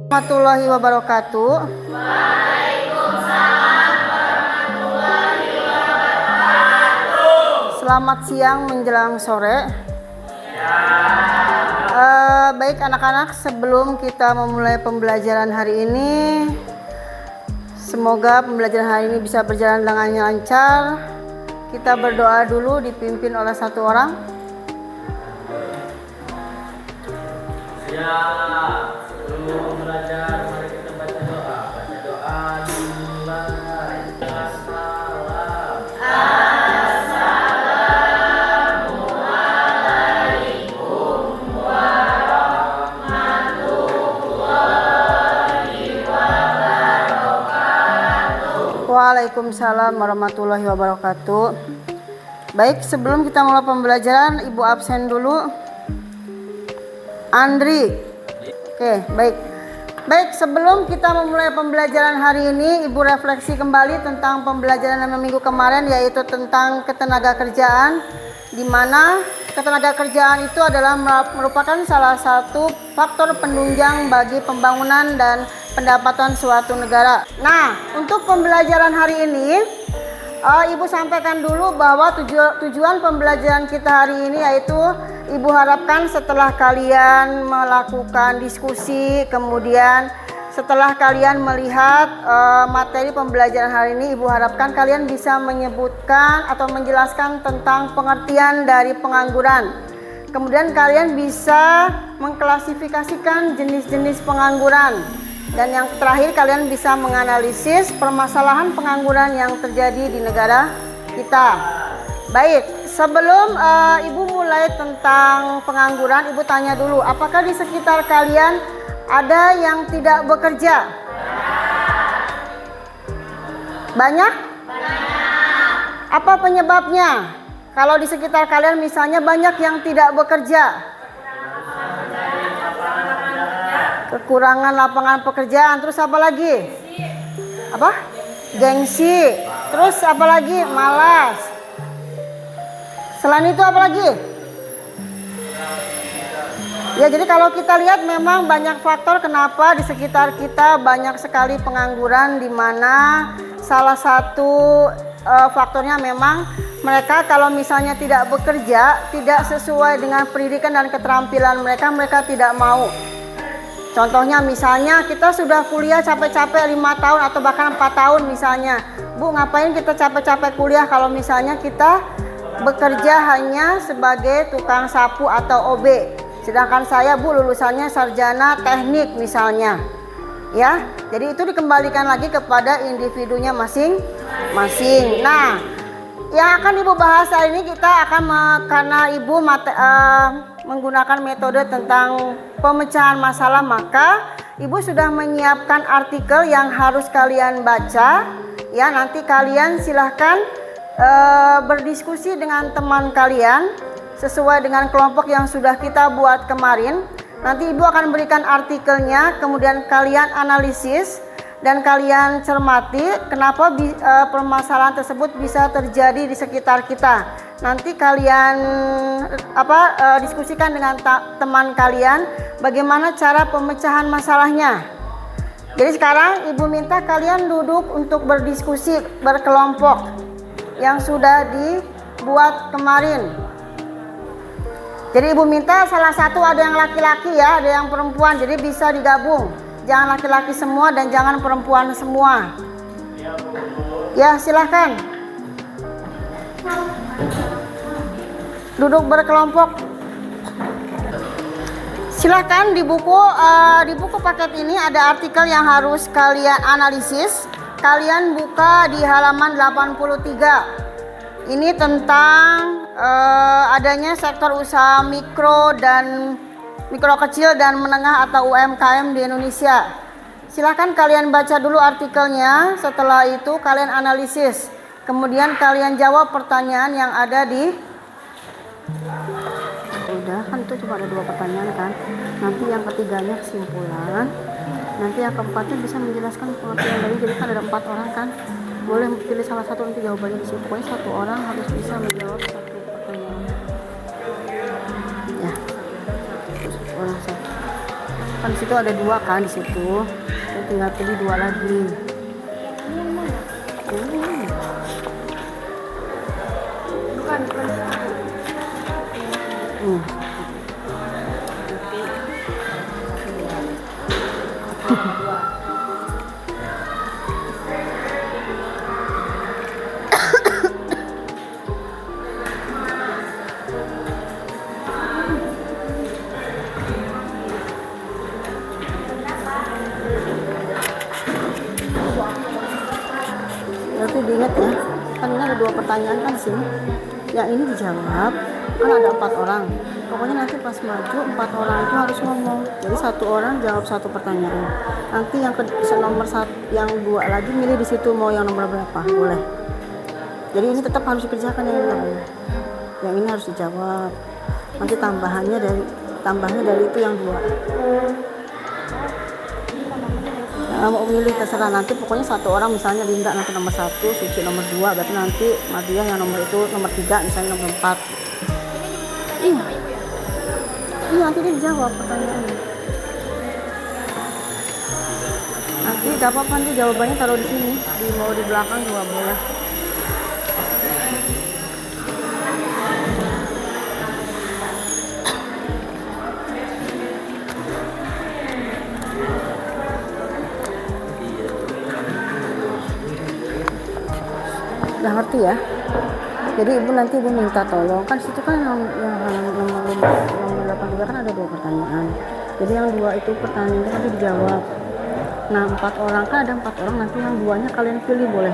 Warahmatullahi wabarakatuh. Selamat siang menjelang sore. Baik anak-anak, sebelum kita memulai pembelajaran hari ini, semoga pembelajaran hari ini bisa berjalan dengan lancar. Kita berdoa dulu dipimpin oleh satu orang. Sebelum belajar, mari kita baca doa. Baca doa dimulai. Assalamualaikum warahmatullahi wabarakatuh. Waalaikumsalam warahmatullahi wabarakatuh. Baik, sebelum kita mulai pembelajaran, Ibu absen dulu. Andri. Oke, baik. Baik, sebelum kita memulai pembelajaran hari ini, Ibu refleksi kembali tentang pembelajaran minggu kemarin, yaitu tentang ketenagakerjaan, di mana ketenagakerjaan itu adalah merupakan salah satu faktor penunjang bagi pembangunan dan pendapatan suatu negara. Nah, untuk pembelajaran hari ini, Ibu sampaikan dulu bahwa tujuan pembelajaran kita hari ini yaitu Ibu harapkan setelah kalian melakukan diskusi, kemudian setelah kalian melihat materi pembelajaran hari ini, Ibu harapkan kalian bisa menyebutkan atau menjelaskan tentang pengertian dari pengangguran. Kemudian kalian bisa mengklasifikasikan jenis-jenis pengangguran. Dan yang terakhir, kalian bisa menganalisis permasalahan pengangguran yang terjadi di negara kita. Baik, sebelum Ibu mulai tentang pengangguran, Ibu tanya dulu, apakah di sekitar kalian ada yang tidak bekerja? Banyak? Apa penyebabnya? Kalau di sekitar kalian misalnya banyak yang tidak bekerja, kekurangan lapangan pekerjaan, terus apa lagi? Apa? Gengsi. Terus apa lagi? Malas. Selain itu apa lagi? Ya, jadi kalau kita lihat memang banyak faktor kenapa di sekitar kita banyak sekali pengangguran, di mana salah satu faktornya memang mereka kalau misalnya tidak bekerja, tidak sesuai dengan pendidikan dan keterampilan mereka, mereka tidak mau. Contohnya misalnya kita sudah kuliah capek-capek 5 tahun atau bahkan 4 tahun misalnya. Bu, ngapain kita capek-capek kuliah kalau misalnya kita bekerja hanya sebagai tukang sapu atau OB. Sedangkan saya, Bu, lulusannya sarjana teknik misalnya. Ya, jadi itu dikembalikan lagi kepada individunya masing-masing. Nah, yang akan Ibu bahas hari ini kita akan karena Ibu menggunakan metode tentang pemecahan masalah, maka Ibu sudah menyiapkan artikel yang harus kalian baca. Ya, nanti kalian silahkan berdiskusi dengan teman kalian sesuai dengan kelompok yang sudah kita buat kemarin. Nanti Ibu akan berikan artikelnya, kemudian kalian analisis dan kalian cermati kenapa permasalahan tersebut bisa terjadi di sekitar kita. Nanti kalian diskusikan dengan teman kalian bagaimana cara pemecahan masalahnya. Jadi sekarang Ibu minta kalian duduk untuk berdiskusi berkelompok yang sudah dibuat kemarin. Jadi Ibu minta salah satu ada yang laki-laki ya, ada yang perempuan, jadi bisa digabung. Jangan laki-laki semua dan jangan perempuan semua. Ya, silahkan duduk berkelompok. Silahkan di buku paket ini ada artikel yang harus kalian analisis. Kalian buka di halaman 83. Ini tentang adanya sektor usaha mikro kecil dan menengah atau UMKM di Indonesia. Silahkan kalian baca dulu artikelnya, setelah itu kalian analisis. Kemudian kalian jawab pertanyaan yang ada di... Udah, kan itu cuma ada 2 pertanyaan kan. Nanti yang ketiganya kesimpulan. Nanti yang keempatnya bisa menjelaskan pengertian dari, jadi kan ada 4 orang kan. Boleh pilih salah satu nanti jawabannya di situ. Pokoknya 1 orang harus bisa menjawab 1 pertanyaan. Ya. 1 orang saja. Kan di situ ada 2 kan di situ. Jadi tinggal pilih 2 lagi. Bukan. Hmm. Berarti diingat ya, kan ini ada 2 pertanyaan kan di sini. Yang ini dijawab, kan ada 4 orang. Pokoknya nanti pas maju 4 orang itu harus ngomong. Jadi 1 orang jawab 1 pertanyaan. Nanti yang nomor 1, yang 2 lagi milih di situ mau yang nomor berapa, boleh. Jadi ini tetap harus dikerjakan ya. Yang ini harus dijawab. Nanti tambahnya dari itu yang 2. Mau milih terserah, nanti pokoknya 1 orang, misalnya Linda nanti nomor 1, Suci nomor 2, berarti nanti Madia yang nomor itu nomor 3, misalnya nomor 4. Iya, nanti dia dijawab pertanyaannya. Nanti gak apa-apa, nanti jawabannya taruh di sini, mau di belakang juga boleh. Udah ngerti ya? Jadi ibu nanti minta tolong, kan situ kan yang nomor 83 kan ada 2 pertanyaan. Jadi yang 2 itu pertanyaan itu nanti dijawab. Nah 4 orang kan ada 4 orang, nanti yang 2-nya kalian pilih boleh.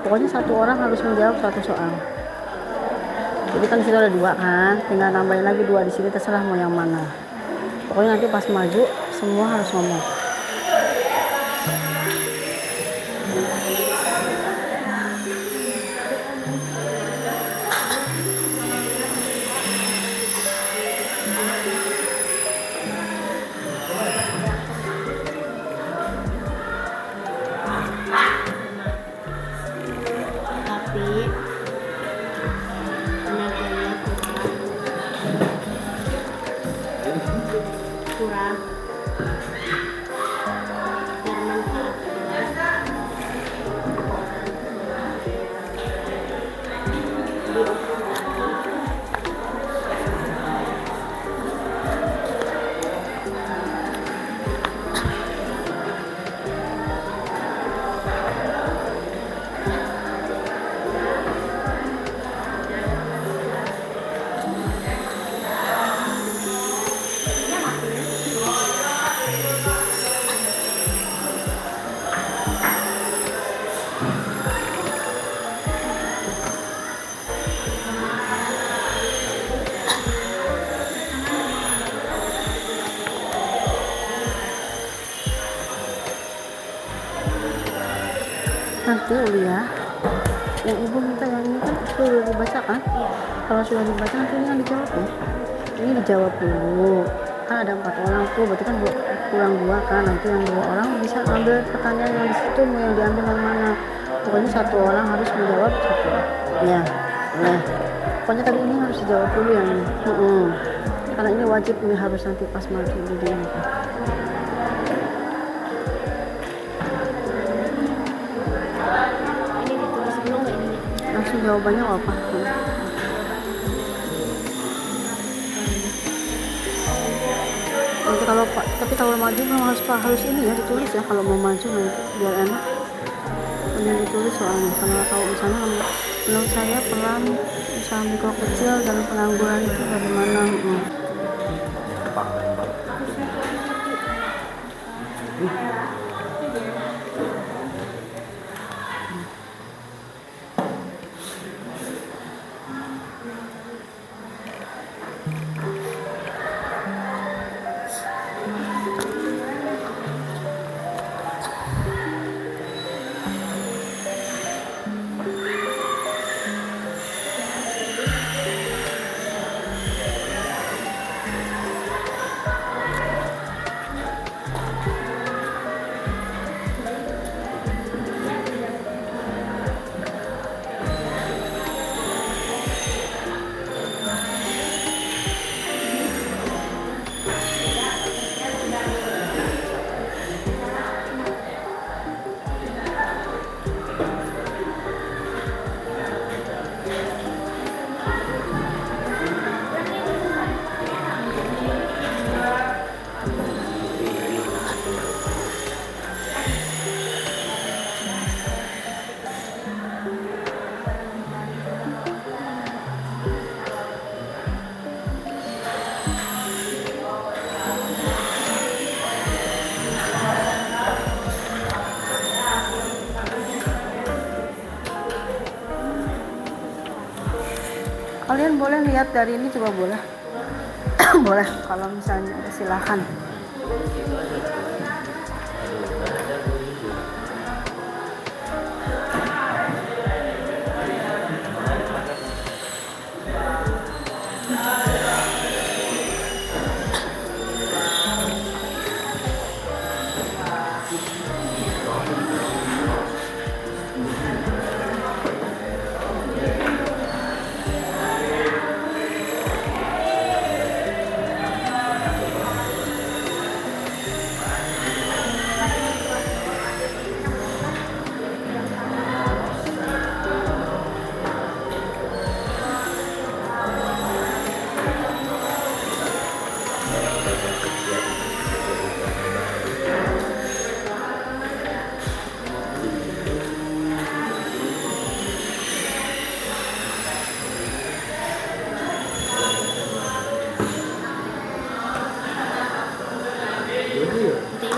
Pokoknya 1 orang harus menjawab 1 soal. Jadi kan situ ada 2 kan, tinggal nambahin lagi 2 di sini, terserah mau yang mana. Pokoknya nanti pas maju semua harus ngomong. Tapi tenaganya kurang bermanfaat. Nanti Uli ya, yang ibu minta yang ini kan sudah dibaca kan? Kalau sudah dibaca nanti ini yang dijawab ya. Ini dijawab dulu. Kan ada 4 orang tuh, berarti kan kurang 2 kan. Nanti yang 2 orang bisa ambil pertanyaan yang di situ, mau yang diambil yang mana. Pokoknya 1 orang harus menjawab 1. Ya, boleh. Pokoknya tadi ini harus dijawab dulu yang ini. Karena ini wajib, ini harus nanti pas maju di ini. Langsung jawabannya apa? Nanti kalau maju memang harus ini ya ditulis ya, kalau mau maju nanti biar enak. Ini ditulis soalnya, karena kalau misalnya menurut saya peran usaha mikro kecil dalam pengangguran itu bagaimana? lihat dari ini coba boleh? Boleh, kalau misalnya silakan.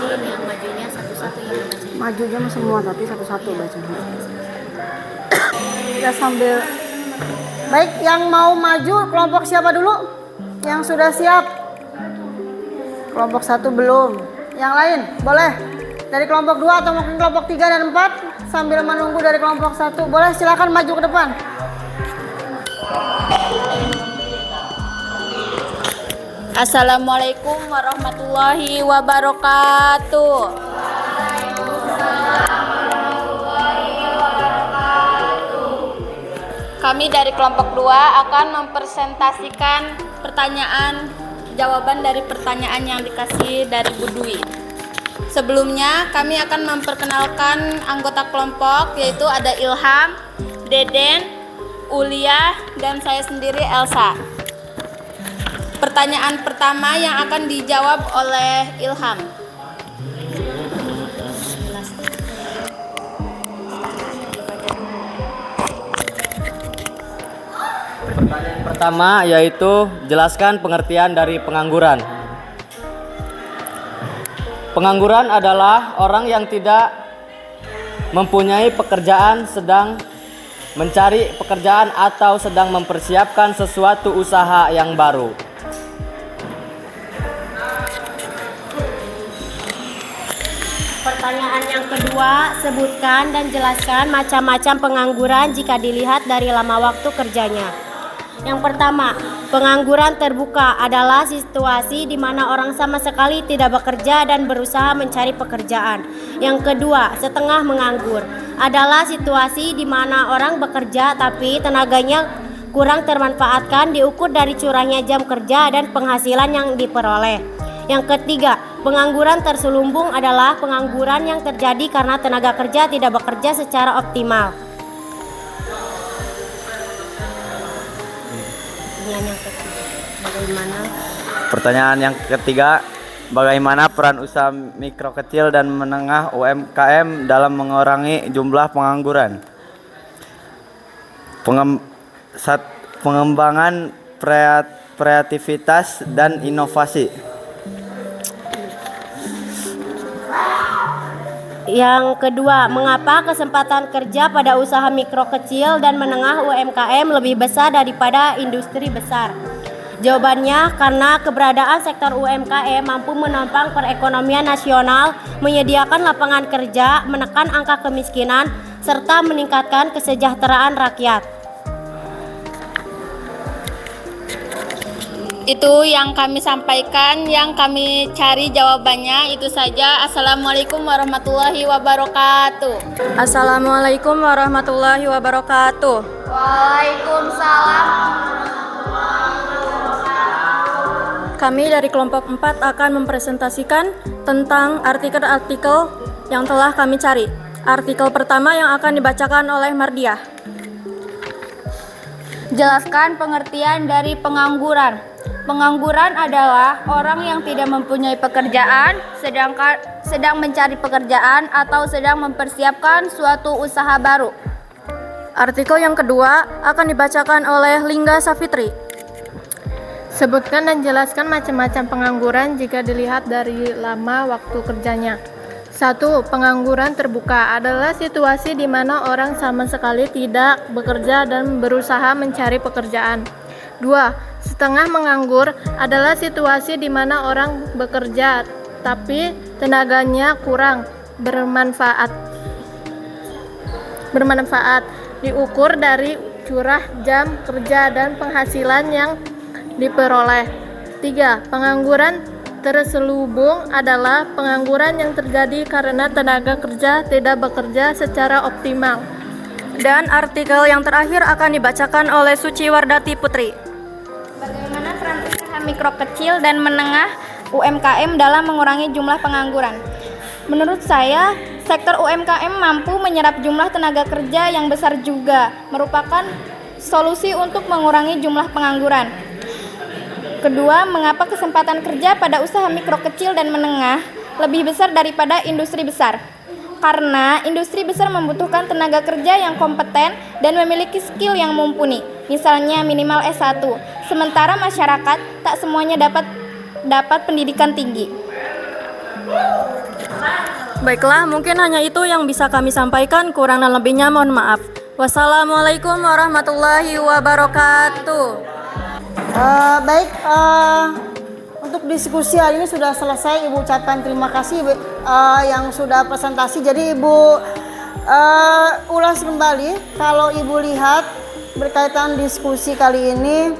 Nanti ini yang majunya satu-satu yang bacanya. Majunya mah semua tapi satu-satu bacanya. Ya sambil. Baik, yang mau maju kelompok siapa dulu? Yang sudah siap? Kelompok 1 belum. Yang lain boleh. Dari kelompok 2 atau mungkin kelompok 3 dan 4 sambil menunggu dari kelompok 1. Boleh silakan maju ke depan. Assalamualaikum warahmatullahi wabarakatuh. Kami dari kelompok 2 akan mempresentasikan jawaban dari pertanyaan yang dikasih dari Bu Dwi. Sebelumnya kami akan memperkenalkan anggota kelompok, yaitu ada Ilham, Deden, Ulia, dan saya sendiri Elsa. Pertanyaan pertama yang akan dijawab oleh Ilham. Pertanyaan pertama yaitu jelaskan pengertian dari pengangguran. Pengangguran adalah orang yang tidak mempunyai pekerjaan, sedang mencari pekerjaan atau sedang mempersiapkan sesuatu usaha yang baru. Pertanyaan yang kedua, sebutkan dan jelaskan macam-macam pengangguran jika dilihat dari lama waktu kerjanya. Yang pertama, pengangguran terbuka adalah situasi di mana orang sama sekali tidak bekerja dan berusaha mencari pekerjaan. Yang kedua, setengah menganggur adalah situasi di mana orang bekerja tapi tenaganya kurang termanfaatkan diukur dari curangnya jam kerja dan penghasilan yang diperoleh. Yang ketiga, pengangguran terselubung adalah pengangguran yang terjadi karena tenaga kerja tidak bekerja secara optimal. Pertanyaan yang ketiga, bagaimana peran usaha mikro kecil dan menengah UMKM dalam mengurangi jumlah pengangguran? Pengembangan kreativitas dan inovasi. Yang kedua, mengapa kesempatan kerja pada usaha mikro kecil dan menengah UMKM lebih besar daripada industri besar? Jawabannya, karena keberadaan sektor UMKM mampu menopang perekonomian nasional, menyediakan lapangan kerja, menekan angka kemiskinan, serta meningkatkan kesejahteraan rakyat. Itu yang kami sampaikan, yang kami cari jawabannya itu saja. Assalamualaikum warahmatullahi wabarakatuh. Assalamualaikum warahmatullahi wabarakatuh. Waalaikumsalam. Kami dari kelompok 4 akan mempresentasikan tentang artikel-artikel yang telah kami cari. Artikel pertama yang akan dibacakan oleh Mardiah. Jelaskan pengertian dari pengangguran. Pengangguran adalah orang yang tidak mempunyai pekerjaan, sedang mencari pekerjaan atau sedang mempersiapkan suatu usaha baru. Artikel yang kedua akan dibacakan oleh Lingga Safitri. Sebutkan dan jelaskan macam-macam pengangguran jika dilihat dari lama waktu kerjanya. 1. Pengangguran terbuka adalah situasi di mana orang sama sekali tidak bekerja dan berusaha mencari pekerjaan. 2. Setengah menganggur adalah situasi di mana orang bekerja tapi tenaganya kurang bermanfaat. Diukur dari curah jam kerja dan penghasilan yang diperoleh. 3. Pengangguran terselubung adalah pengangguran yang terjadi karena tenaga kerja tidak bekerja secara optimal. Dan artikel yang terakhir akan dibacakan oleh Suciwardati Putri. Bagaimana peran usaha mikro kecil dan menengah UMKM dalam mengurangi jumlah pengangguran? Menurut saya, sektor UMKM mampu menyerap jumlah tenaga kerja yang besar juga, merupakan solusi untuk mengurangi jumlah pengangguran. Kedua, mengapa kesempatan kerja pada usaha mikro kecil dan menengah lebih besar daripada industri besar? Karena industri besar membutuhkan tenaga kerja yang kompeten dan memiliki skill yang mumpuni, misalnya minimal S1. Sementara masyarakat tak semuanya dapat pendidikan tinggi. Baiklah, mungkin hanya itu yang bisa kami sampaikan, kurang dan lebihnya mohon maaf. Wassalamualaikum warahmatullahi wabarakatuh. Untuk diskusi hari ini sudah selesai. Ibu ucapkan terima kasih yang sudah presentasi. Jadi Ibu ulas kembali. Kalau Ibu lihat berkaitan diskusi kali ini,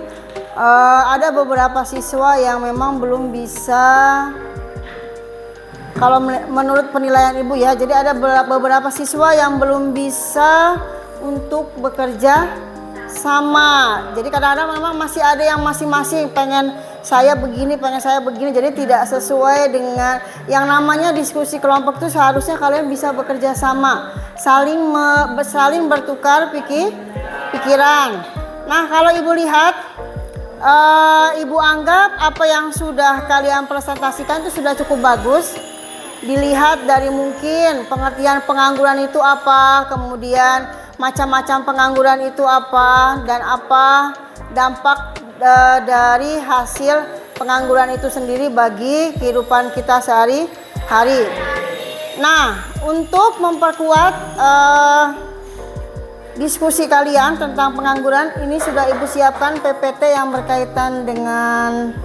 ada beberapa siswa yang memang belum bisa, kalau menurut penilaian Ibu ya, jadi ada beberapa siswa yang belum bisa untuk bekerja sama. Jadi kadang-kadang memang masih ada yang masing-masing pengen saya begini, jadi tidak sesuai dengan yang namanya diskusi kelompok. Itu seharusnya kalian bisa bekerja sama, saling bertukar pikiran. Nah, kalau Ibu lihat, Ibu anggap apa yang sudah kalian presentasikan itu sudah cukup bagus. Dilihat dari mungkin pengertian pengangguran itu apa, kemudian macam-macam pengangguran itu apa, dan apa dampak dari hasil pengangguran itu sendiri bagi kehidupan kita sehari-hari. Nah, untuk memperkuat diskusi kalian tentang pengangguran, ini sudah Ibu siapkan PPT yang berkaitan dengan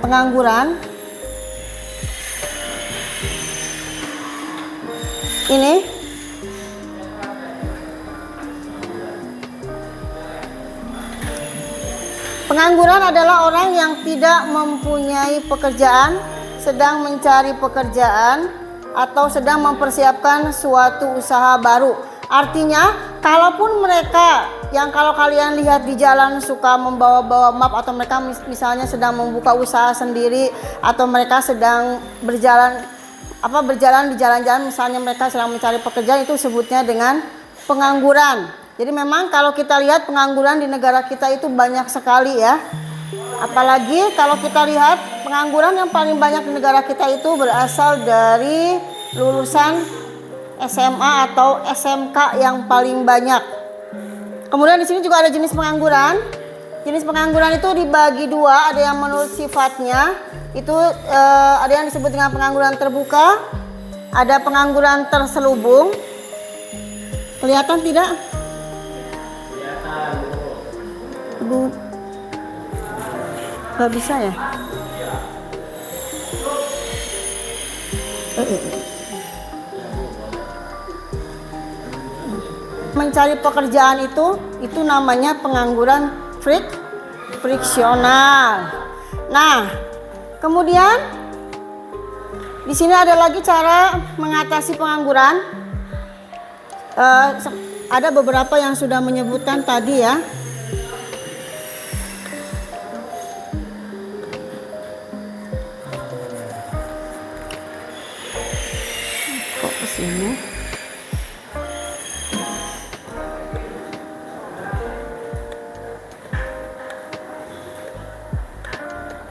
pengangguran. Ini pengangguran adalah orang yang tidak mempunyai pekerjaan, sedang mencari pekerjaan, atau sedang mempersiapkan suatu usaha baru. Artinya, kalaupun mereka yang kalau kalian lihat di jalan suka membawa-bawa map, atau mereka misalnya sedang membuka usaha sendiri, atau mereka sedang berjalan di jalan-jalan, misalnya mereka sedang mencari pekerjaan, itu sebutnya dengan pengangguran. Jadi memang kalau kita lihat pengangguran di negara kita itu banyak sekali ya. Apalagi kalau kita lihat pengangguran yang paling banyak di negara kita itu berasal dari lulusan SMA atau SMK yang paling banyak. Kemudian di sini juga ada jenis pengangguran. Jenis pengangguran itu dibagi dua, ada yang menurut sifatnya, itu ada yang disebut dengan pengangguran terbuka, ada pengangguran terselubung. Kelihatan tidak? Ibu, nggak bisa ya? Mencari pekerjaan itu namanya pengangguran friksional. Nah, kemudian di sini ada lagi cara mengatasi pengangguran. Ada beberapa yang sudah menyebutkan tadi ya. Kok kesini?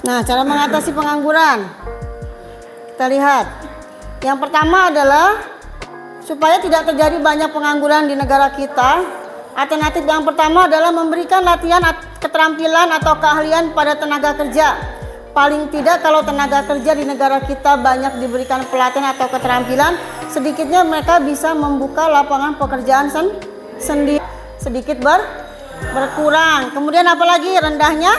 Nah, cara mengatasi pengangguran, kita lihat. Yang pertama adalah supaya tidak terjadi banyak pengangguran di negara kita. Alternatif yang pertama adalah memberikan latihan keterampilan atau keahlian pada tenaga kerja. Paling tidak kalau tenaga kerja di negara kita banyak diberikan pelatihan atau keterampilan, sedikitnya mereka bisa membuka lapangan pekerjaan sendiri. Sedikit berkurang. Kemudian apalagi rendahnya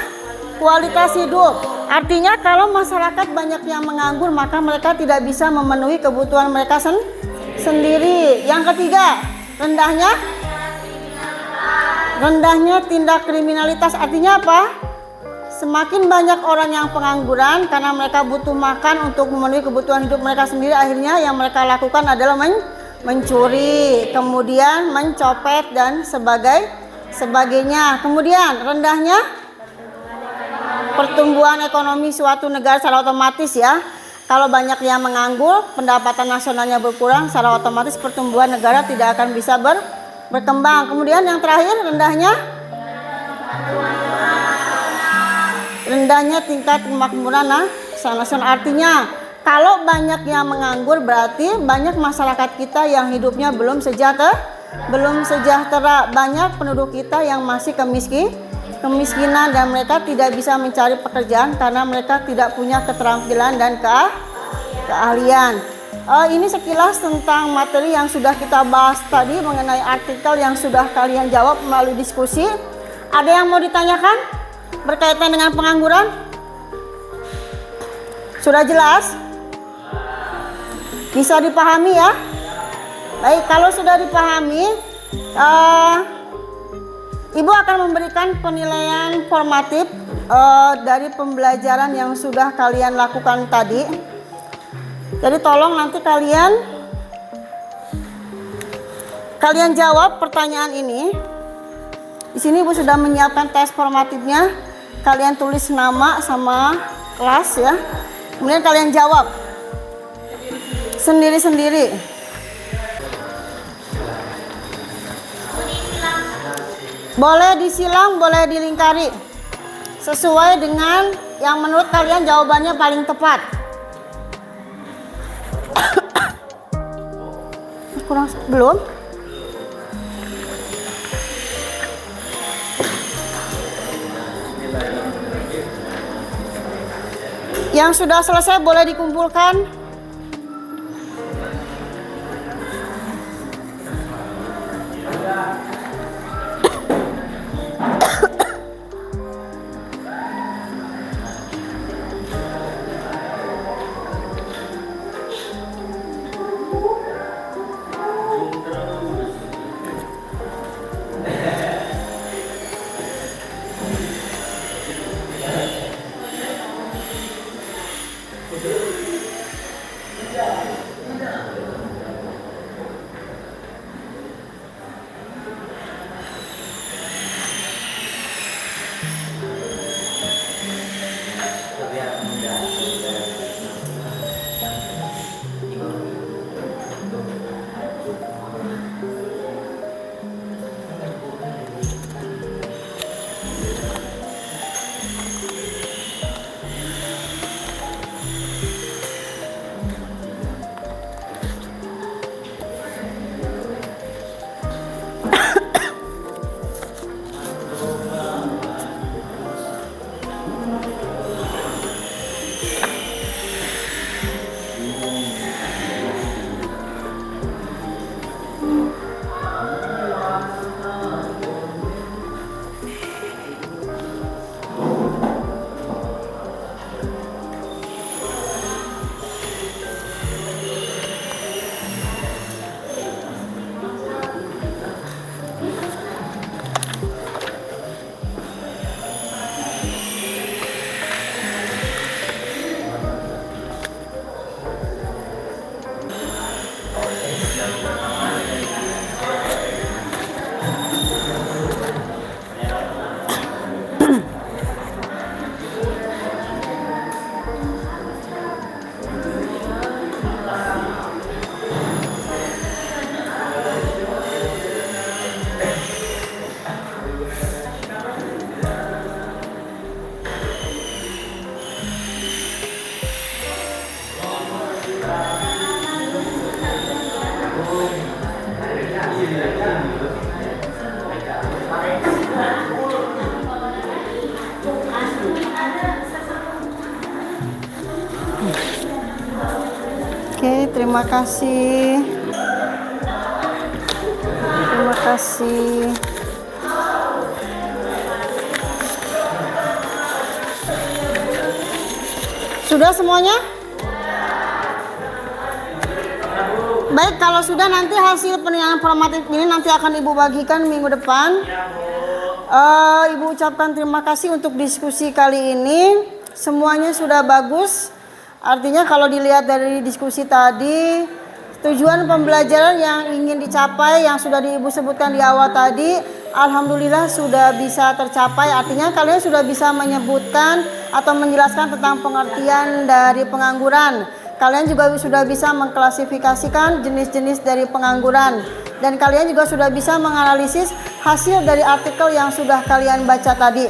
kualitas hidup. Artinya kalau masyarakat banyak yang menganggur, maka mereka tidak bisa memenuhi kebutuhan mereka sendiri. Yang ketiga, rendahnya tindak kriminalitas. Artinya apa? Semakin banyak orang yang pengangguran karena mereka butuh makan untuk memenuhi kebutuhan hidup mereka sendiri, akhirnya yang mereka lakukan adalah mencuri, kemudian mencopet dan sebagainya. Kemudian rendahnya pertumbuhan ekonomi suatu negara secara otomatis ya. Kalau banyak yang menganggur, pendapatan nasionalnya berkurang, secara otomatis pertumbuhan negara tidak akan bisa berkembang. Kemudian yang terakhir, rendahnya tingkat kemakmuran nasional. Artinya kalau banyak yang menganggur berarti banyak masyarakat kita yang hidupnya belum sejahtera. Banyak penduduk kita yang masih kemiskinan dan mereka tidak bisa mencari pekerjaan karena mereka tidak punya keterampilan dan keahlian. Ini sekilas tentang materi yang sudah kita bahas tadi mengenai artikel yang sudah kalian jawab melalui diskusi. Ada yang mau ditanyakan berkaitan dengan pengangguran? Sudah jelas? Bisa dipahami ya? Baik, kalau sudah dipahami, Ibu akan memberikan penilaian formatif dari pembelajaran yang sudah kalian lakukan tadi. Jadi tolong nanti kalian jawab pertanyaan ini. Di sini Ibu sudah menyiapkan tes formatifnya. Kalian tulis nama sama kelas ya. Kemudian kalian jawab sendiri-sendiri. Boleh disilang, boleh dilingkari. Sesuai dengan yang menurut kalian jawabannya paling tepat. Belum? Yang sudah selesai boleh dikumpulkan. Oke, terima kasih. Terima kasih. Sudah semuanya? Baik, kalau sudah nanti hasil penilaian formatif ini nanti akan Ibu bagikan minggu depan. Ibu ucapkan terima kasih untuk diskusi kali ini. Semuanya sudah bagus. Artinya kalau dilihat dari diskusi tadi, tujuan pembelajaran yang ingin dicapai yang sudah Ibu sebutkan di awal tadi, alhamdulillah sudah bisa tercapai. Artinya kalian sudah bisa menyebutkan atau menjelaskan tentang pengertian dari pengangguran. Kalian juga sudah bisa mengklasifikasikan jenis-jenis dari pengangguran. Dan kalian juga sudah bisa menganalisis hasil dari artikel yang sudah kalian baca tadi.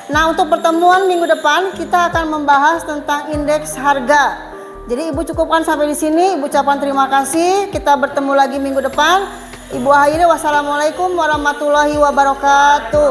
Nah, untuk pertemuan minggu depan kita akan membahas tentang indeks harga. Jadi Ibu cukupkan sampai di sini. Ibu ucapkan terima kasih. Kita bertemu lagi minggu depan. Ibu akhiri, wassalamualaikum warahmatullahi wabarakatuh.